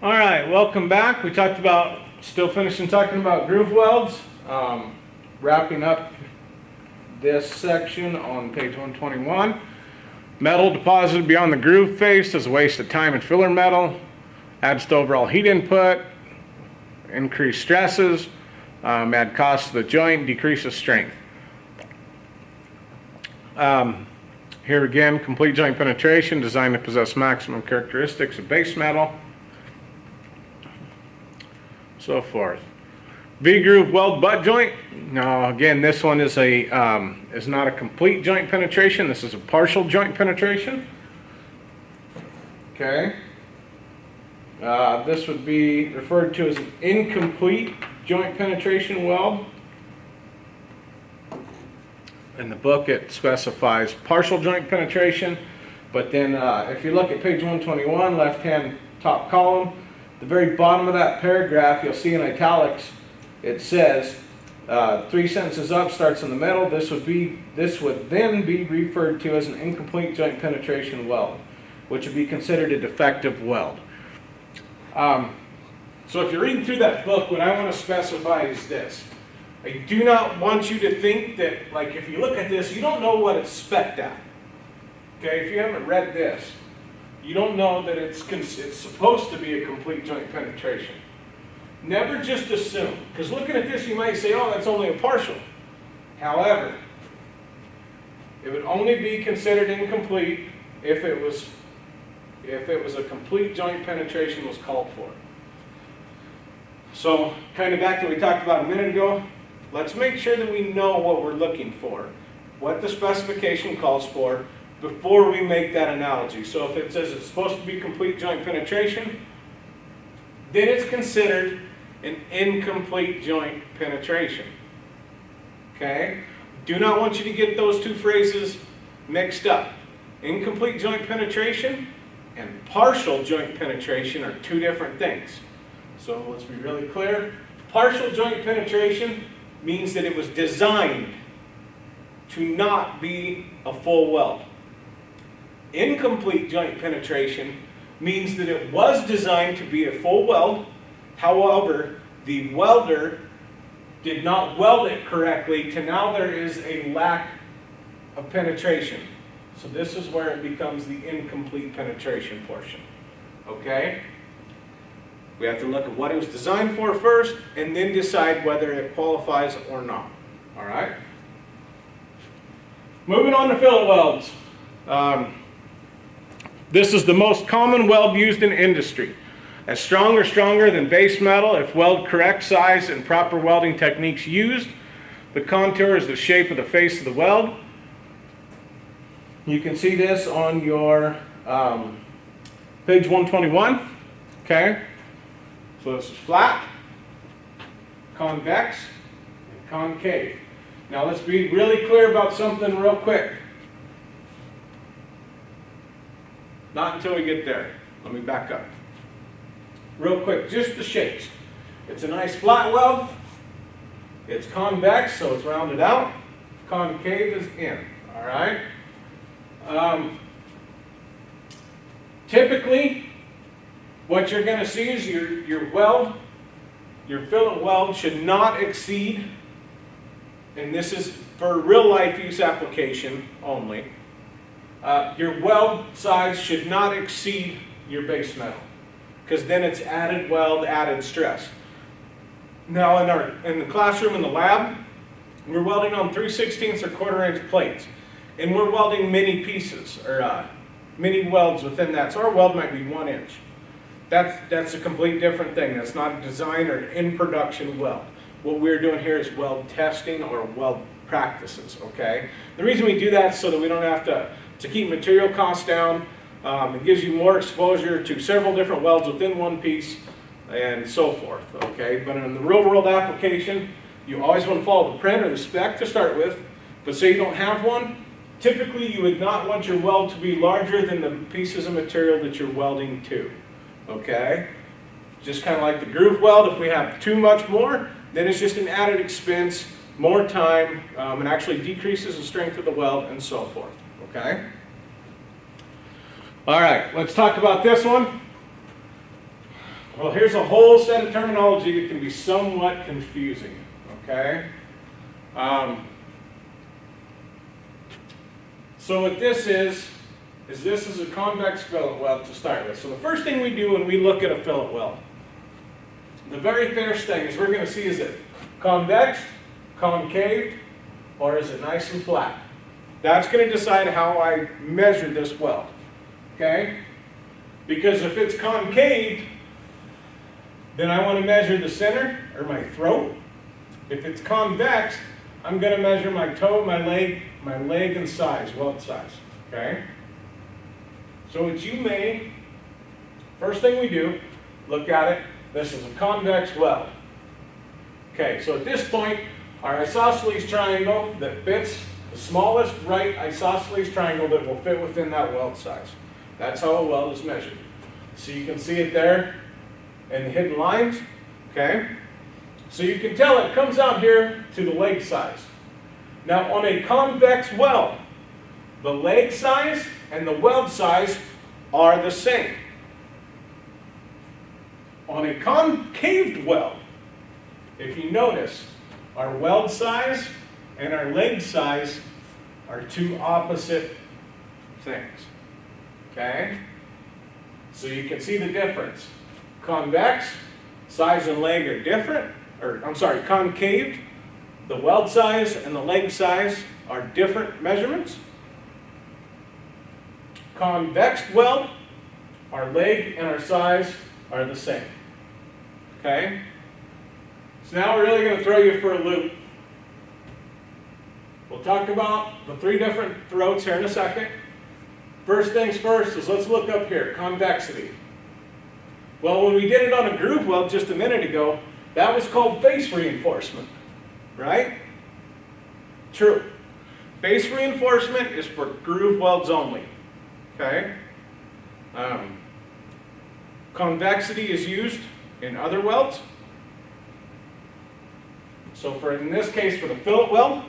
All right, welcome back. We talked about, still finishing talking about groove welds. Wrapping up this section on page 121. Metal deposited beyond the groove face is a waste of time and filler metal. Adds to overall heat input, increased stresses, add cost to the joint, decreases strength. Here again, complete joint penetration, designed to possess maximum characteristics of base metal. So forth. V-groove weld butt joint. Now again, this one is not a complete joint penetration. This is a partial joint penetration. Okay. This would be referred to as an incomplete joint penetration weld. In the book it specifies partial joint penetration, but then if you look at page 121, left hand top column, the very bottom of that paragraph, you'll see in italics, it says 3 sentences up, starts in the middle. This would then be referred to as an incomplete joint penetration weld, which would be considered a defective weld. So if you're reading through that book, what I want to specify is this. I do not want you to think that, like, if you look at this, you don't know what it's spec'd at. Okay, if you haven't read this, you don't know that it's supposed to be a complete joint penetration. Never just assume, because looking at this you might say, oh, that's only a partial. However, it would only be considered incomplete if it was a complete joint penetration was called for. So, kind of back to what we talked about a minute ago, let's make sure that we know what we're looking for, what the specification calls for, before we make that analogy. So if it says it's supposed to be complete joint penetration, then it's considered an incomplete joint penetration. Okay? Do not want you to get those two phrases mixed up. Incomplete joint penetration and partial joint penetration are two different things. So let's be really clear. Partial joint penetration means that it was designed to not be a full weld. Incomplete joint penetration means that it was designed to be a full weld, however, the welder did not weld it correctly to now there is a lack of penetration. So this is where it becomes the incomplete penetration portion. Okay? We have to look at what it was designed for first and then decide whether it qualifies or not. Alright? Moving on to fillet welds. This is the most common weld used in industry. As strong or stronger than base metal if weld correct size and proper welding techniques used. The contour is the shape of the face of the weld. You can see this on your page 121. Okay? So this is flat, convex, and concave. Now let's be really clear about something real quick. Not until we get there. Let me back up. Real quick, just the shapes. It's a nice flat weld. It's convex, so it's rounded out. Concave is in. All right. Typically, what you're going to see is your weld, your fillet weld should not exceed, and this is for real life use application only, your weld size should not exceed your base metal, because then it's added weld, added stress. Now in the classroom, in the lab, we're welding on 3/16 or 1/4 inch plates, and we're welding mini pieces, or mini welds within that, so our weld might be 1 inch. That's a complete different thing. That's not a design or in production weld. What we're doing here is weld testing or weld practices, okay? The reason we do that is so that we don't have to keep material costs down. It gives you more exposure to several different welds within one piece and so forth, okay? But in the real world application, you always want to follow the print or the spec to start with, but say you don't have one, typically you would not want your weld to be larger than the pieces of material that you're welding to. Okay, just kind of like the groove weld, if we have too much more, then it's just an added expense, more time, and actually decreases the strength of the weld and so forth. Okay? All right, let's talk about this one. Well, here's a whole set of terminology that can be somewhat confusing, okay? So what this is this is a convex fillet weld to start with. So the first thing we do when we look at a fillet weld, the very first thing is we're going to see, is it convex, concave, or is it nice and flat? That's going to decide how I measure this weld, okay? Because if it's concave, then I want to measure the center, or my throat. If it's convex, I'm going to measure my toe, my leg and size, weld size, okay? So what you may, first thing we do, look at it, this is a convex weld. Okay, so at this point, our isosceles triangle that fits, the smallest right isosceles triangle that will fit within that weld size. That's how a weld is measured. So you can see it there in the hidden lines, okay? So you can tell it comes out here to the leg size. Now on a convex weld, the leg size and the weld size are the same. On a concave weld, if you notice, our weld size and our leg size are two opposite things, okay? So you can see the difference. Convex, size and leg are different, concave, the weld size and the leg size are different measurements. Convex weld, our leg and our size are the same, okay? So now we're really going to throw you for a loop. We'll talk about the three different throats here in a second. First things first is let's look up here, convexity. Well, when we did it on a groove weld just a minute ago, that was called face reinforcement, right? True. Face reinforcement is for groove welds only, okay? Convexity is used in other welds. So in this case, for the fillet weld,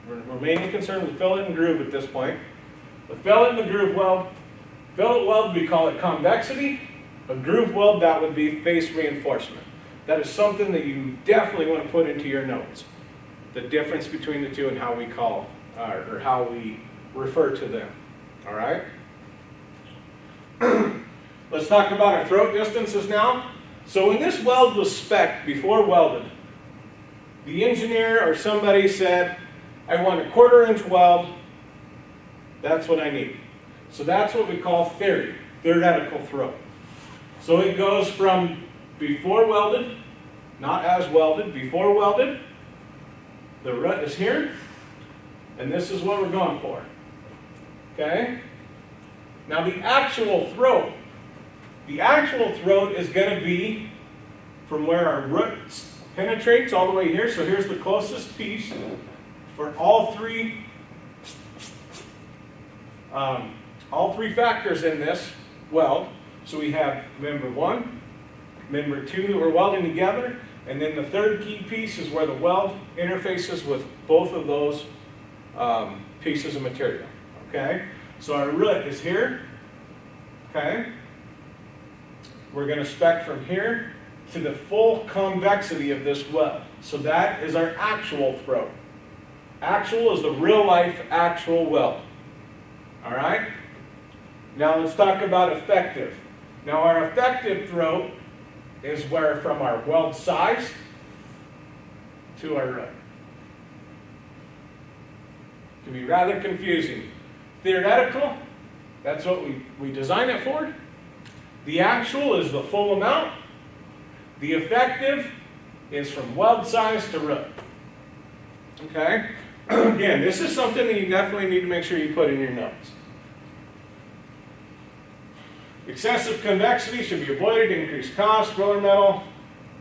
we're mainly concerned with fillet and groove at this point. The fillet and the groove weld, fillet weld, we call it convexity. A groove weld, that would be face reinforcement. That is something that you definitely want to put into your notes. The difference between the two and how we call, or how we refer to them. All right? Let's talk about our throat distances now. So when this weld was spec'd before welded, the engineer or somebody said, I want a 1/4 inch weld, that's what I need. So that's what we call theoretical throat. So it goes from before welded, not as welded, before welded, the rut is here, and this is what we're going for, okay? Now the actual throat is going to be from where our root penetrates all the way here. So here's the closest piece for all three factors in this weld. So we have member 1, member 2 that we're welding together, and then the third key piece is where the weld interfaces with both of those pieces of material, okay? So our root is here, okay? We're going to spec from here to the full convexity of this weld. So that is our actual throat. Actual is the real life actual weld. All right? Now let's talk about effective. Now our effective throat is where from our weld size to our root. It can be rather confusing. Theoretical, that's what we design it for. The actual is the full amount. The effective is from weld size to root. Okay? Again, this is something that you definitely need to make sure you put in your notes. Excessive convexity should be avoided to increase cost, filler metal.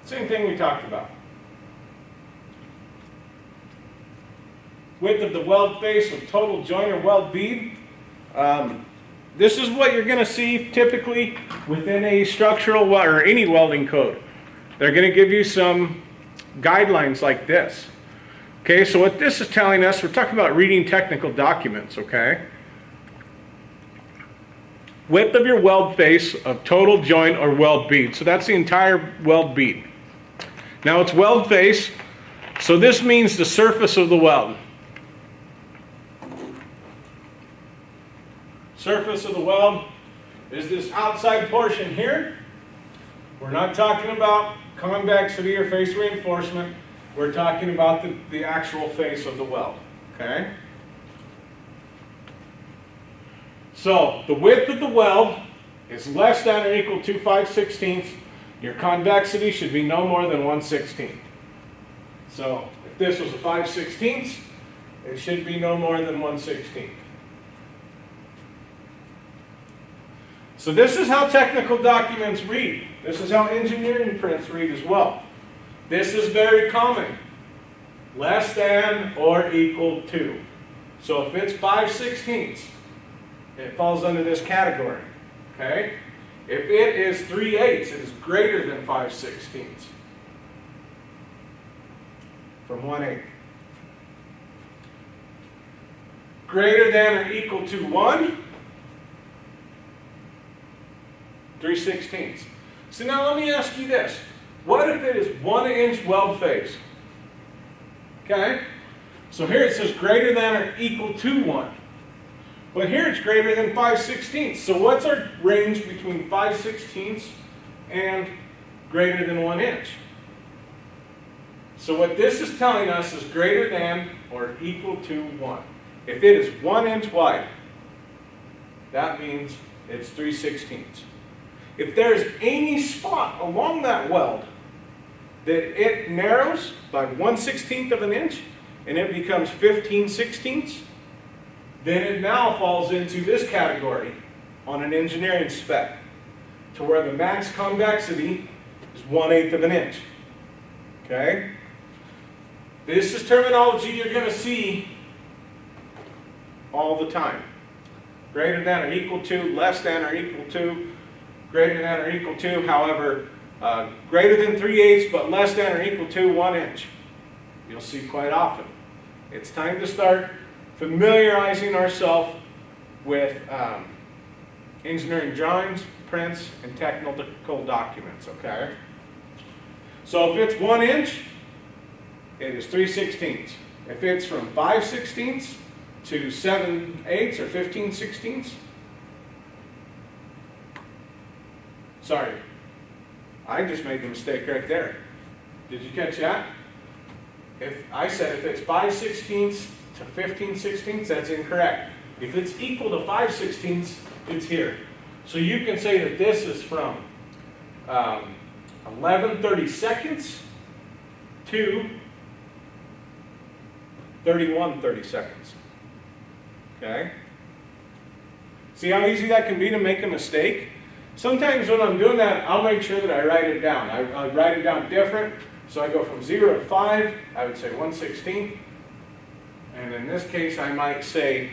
Same thing we talked about. Width of the weld face with total joint or weld bead. This is what you're going to see typically within a structural or any welding code. They're going to give you some guidelines like this. Okay, so what this is telling us, we're talking about reading technical documents, okay? width of your weld face of total joint or weld bead. So that's the entire weld bead. Now it's weld face, so this means the surface of the weld. Surface of the weld is this outside portion here. We're not talking about convexity or face reinforcement. We're talking about the actual face of the weld, okay? So the width of the weld is less than or equal to 5/16. Your convexity should be no more than 1/16. So if this was a 5/16, it should be no more than 1/16. So this is how technical documents read. This is how engineering prints read as well. This is very common. Less than or equal to. So if it's 5/16, it falls under this category. Okay? If it is 3/8, it is greater than 5/16. From 1/8. Greater than or equal to 1. 3/16. So now let me ask you this. What if it is 1-inch weld face? Okay? So here it says greater than or equal to 1. But here it's greater than 5/16. So what's our range between 5/16 and greater than 1 inch? So what this is telling us is greater than or equal to 1. If it is 1 inch wide, that means it's 3/16. If there's any spot along that weld that it narrows by 1/16 of an inch and it becomes 15/16, then it now falls into this category on an engineering spec to where the max convexity is 1/8 of an inch. Okay? This is terminology you're going to see all the time. Greater than or equal to, less than or equal to, greater than or equal to, however, greater than 3/8 but less than or equal to 1 inch. You'll see quite often. It's time to start familiarizing ourselves with engineering drawings, prints, and technical documents, okay? So if it's 1 inch, it is 3/16. If it's from 5/16 to 7/8 or 15/16, sorry, I just made the mistake right there. Did you catch that? If I said if it's 5/16 to 15/16, that's incorrect. If it's equal to 5/16, it's here. So you can say that this is from 11/32 to 31/32. Okay? See how easy that can be to make a mistake? Sometimes when I'm doing that, I'll make sure that I write it down. I write it down different. So I go from 0 to 5, I would say 1/16. And in this case, I might say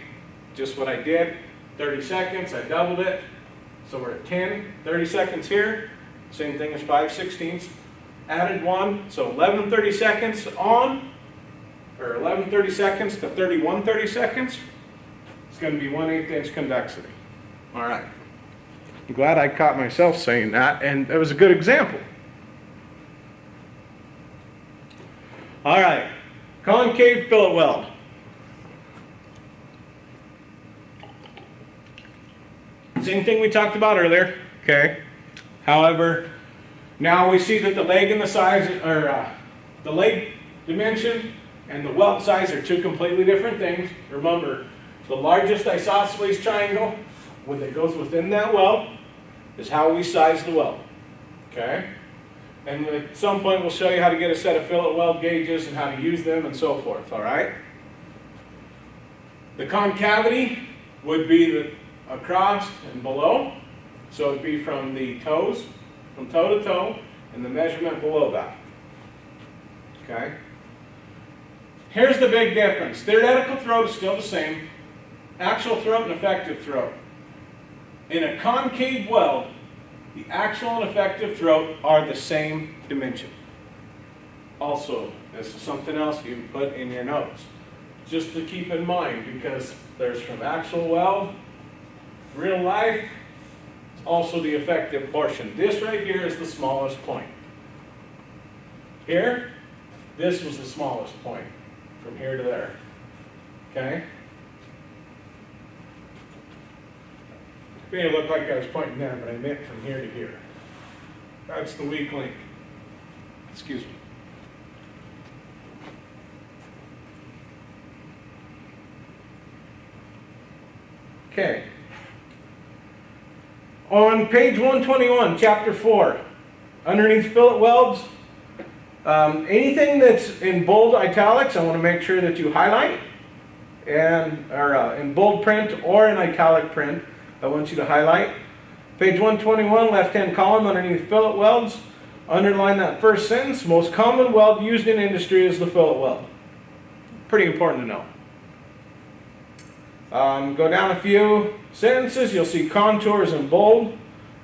just what I did. 30 seconds, I doubled it. So we're at 10, 30 seconds here. Same thing as 5/16. Added 1, so 11/32 on, or 11/32 to 31/32. It's going to be 1/8 inch convexity. All right. I'm glad I caught myself saying that, and that was a good example. All right, concave fillet weld. Same thing we talked about earlier, okay? However, now we see that the leg and the size, or the leg dimension and the welt size are two completely different things. Remember, the largest isosceles triangle that goes within that welt is how we size the welt, okay? And at some point we'll show you how to get a set of fillet weld gauges and how to use them and so forth, all right? The concavity would be across and below, so it would be from the toes, from toe to toe, and the measurement below that, okay? Here's the big difference. Theoretical throat is still the same. Actual throat and effective throat. In a concave weld, the actual and effective throat are the same dimension. Also, this is something else you can put in your notes. Just to keep in mind, because there's from actual weld, real life, also the effective portion. This right here is the smallest point. Here, this was the smallest point, from here to there. Okay? It may look like I was pointing there, but I meant from here to here. That's the weak link. Excuse me. Okay. On page 121, chapter 4, underneath fillet welds, anything that's in bold italics, I want to make sure that you highlight, or in bold print or in italic print, I want you to highlight. Page 121, left-hand column, underneath fillet welds, underline that first sentence. Most common weld used in industry is the fillet weld. Pretty important to know. Go down a few sentences, you'll see contours in bold.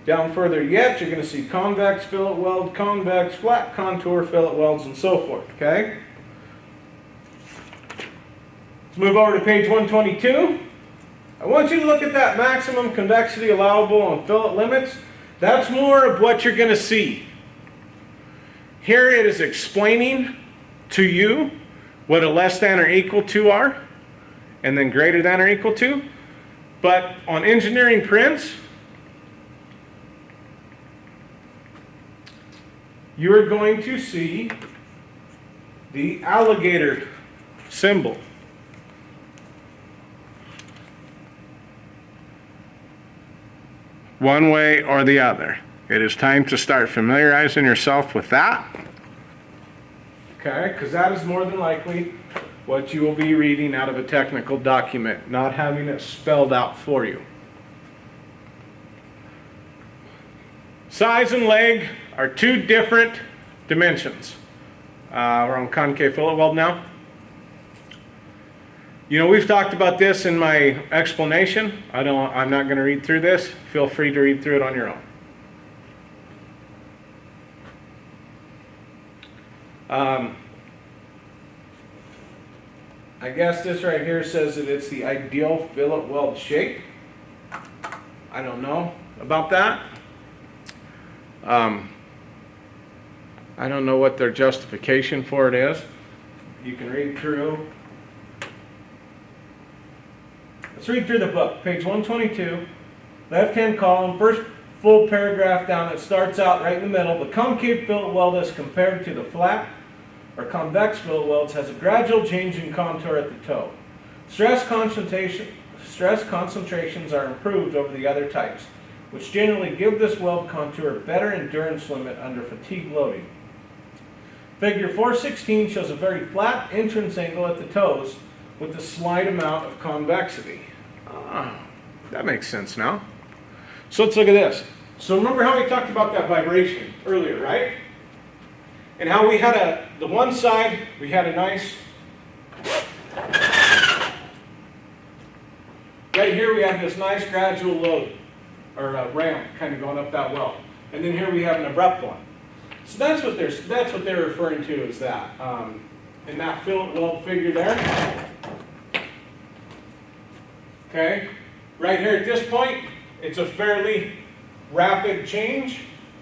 Down further yet, you're going to see convex fillet weld, convex, flat contour fillet welds, and so forth. Okay? Let's move over to page 122. I want you to look at that maximum convexity allowable on fillet limits. That's more of what you're going to see. Here it is explaining to you what a less than or equal to are, and then greater than or equal to. But on engineering prints, you're going to see the alligator symbol. One way or the other. It is time to start familiarizing yourself with that. Okay, because that is more than likely what you will be reading out of a technical document, not having it spelled out for you. Size and leg are two different dimensions. We're on concave fillet weld now. You know, we've talked about this in my explanation. I'm not going to read through this. Feel free to read through it on your own. I guess this right here says that it's the ideal fillet weld shape. I don't know about that. I don't know what their justification for it is. You can read through. Let's read through the book. Page 122, left-hand column, first full paragraph down. It starts out right in the middle. The concave fillet weld as compared to the flat or convex fillet welds has a gradual change in contour at the toe. Stress concentrations are improved over the other types, which generally give this weld contour a better endurance limit under fatigue loading. Figure 416 shows a very flat entrance angle at the toes with a slight amount of convexity. That makes sense now. So let's look at this. So remember how we talked about that vibration earlier, right? And how we had the one side, we had a nice, right here we have this nice gradual load, or ramp kind of going up that weld. And then here we have an abrupt one. So that's what they're referring to as that. In that fillet weld figure there. Okay, right here at this point, it's a fairly rapid change.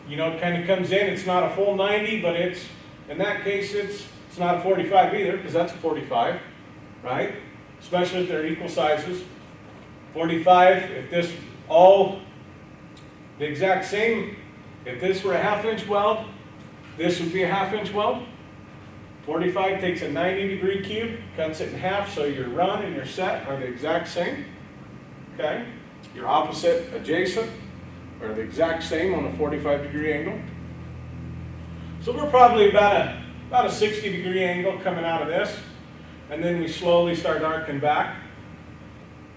You know, it kind of comes in, it's not a full 90, but it's, in that case, it's not a 45 either, because that's a 45, right? Especially if they're equal sizes. 45, if this all the exact same, if this were a half-inch weld, this would be a half-inch weld. 45 takes a 90-degree cube, cuts it in half, so your run and your set are the exact same. Okay? Your opposite adjacent are the exact same on a 45-degree angle. So we're probably about a 60-degree angle coming out of this, and then we slowly start arcing back.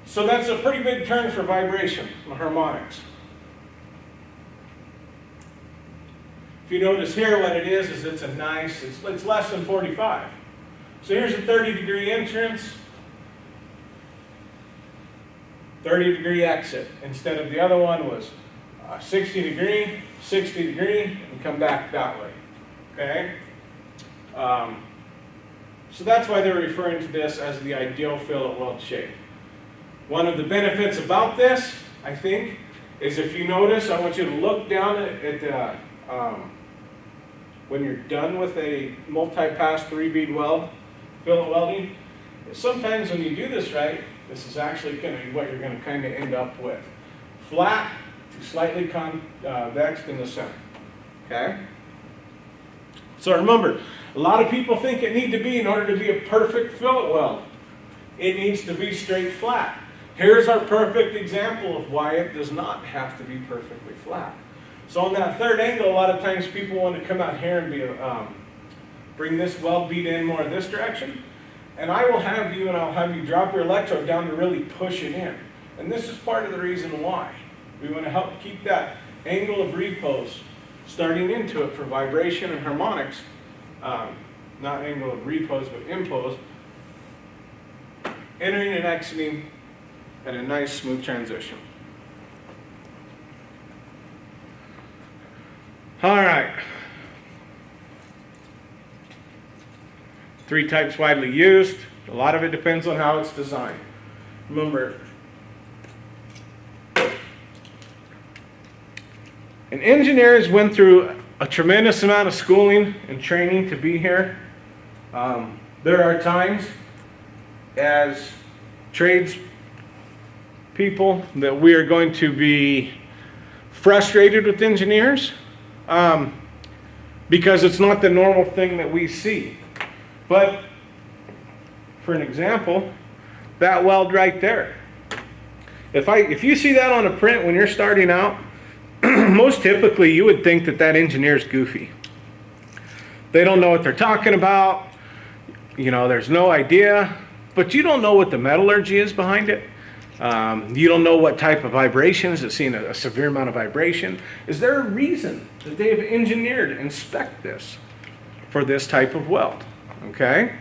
So that's a pretty big turn for vibration, the harmonics. If you notice here, what it is it's a nice, it's less than 45. So here's a 30-degree entrance, 30-degree exit, instead of the other one was 60-degree, 60-degree, and come back that way. Okay? So that's why they're referring to this as the ideal fillet weld shape. One of the benefits about this, I think, is if you notice, I want you to look down at the, when you're done with a multi-pass 3-bead weld, fillet welding, sometimes when you do this right, this is actually going to be what you're going to kind of end up with. Flat to slightly convexed in the center. Okay? So remember, a lot of people think it needs to be, in order to be a perfect fillet weld, it needs to be straight flat. Here's our perfect example of why it does not have to be perfectly flat. So on that third angle, a lot of times people want to come out here and bring this weld bead in more this direction. And I'll have you drop your electrode down to really push it in. And this is part of the reason why. We want to help keep that angle of repose starting into it for vibration and harmonics. Not angle of repose, but impose. Entering and exiting at a nice smooth transition. All right. 3 types widely used. A lot of it depends on how it's designed. Remember, and engineers went through a tremendous amount of schooling and training to be here. There are times as trades people that we are going to be frustrated with engineers because it's not the normal thing that we see. But for an example, that weld right there. If you see that on a print when you're starting out, most typically you would think that engineer's goofy. They don't know what they're talking about. You know, there's no idea. But you don't know what the metallurgy is behind it. You don't know what type of vibration. Is it seeing a severe amount of vibration? Is there a reason that they have engineered and spec'd this for this type of weld? Okay?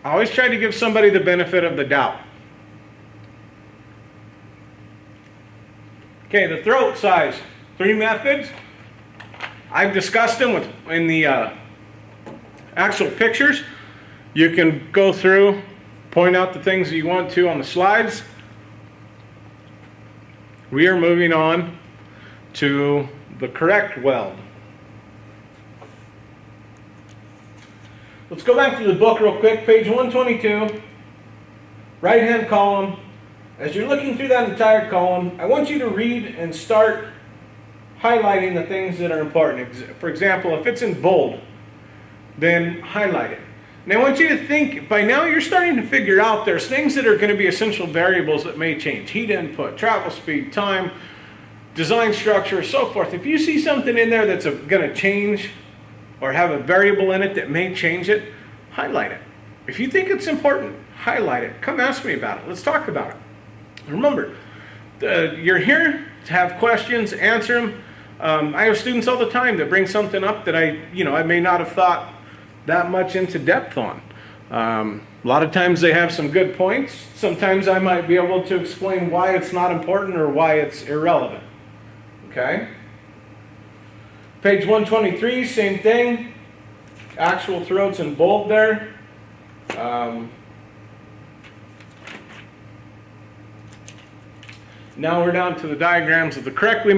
I always try to give somebody the benefit of the doubt. Okay, the throat size. 3 methods. I've discussed them in the actual pictures. You can go through, point out the things that you want to on the slides. We are moving on to the correct weld. Let's go back to the book real quick, page 122, right-hand column. As you're looking through that entire column, I want you to read and start highlighting the things that are important. For example, if it's in bold, then highlight it. And I want you to think, by now you're starting to figure out there's things that are going to be essential variables that may change. Heat input, travel speed, time, design structure, so forth. If you see something in there that's going to change or have a variable in it that may change it, highlight it. If you think it's important, highlight it. Come ask me about it. Let's talk about it. Remember, you're here to have questions, answer them. I have students all the time that bring something up that I may not have thought that much into depth on. A lot of times they have some good points. Sometimes I might be able to explain why it's not important or why it's irrelevant. Okay? Page 123, same thing. Actual throats in bold there. Now we're down to the diagrams of the correctly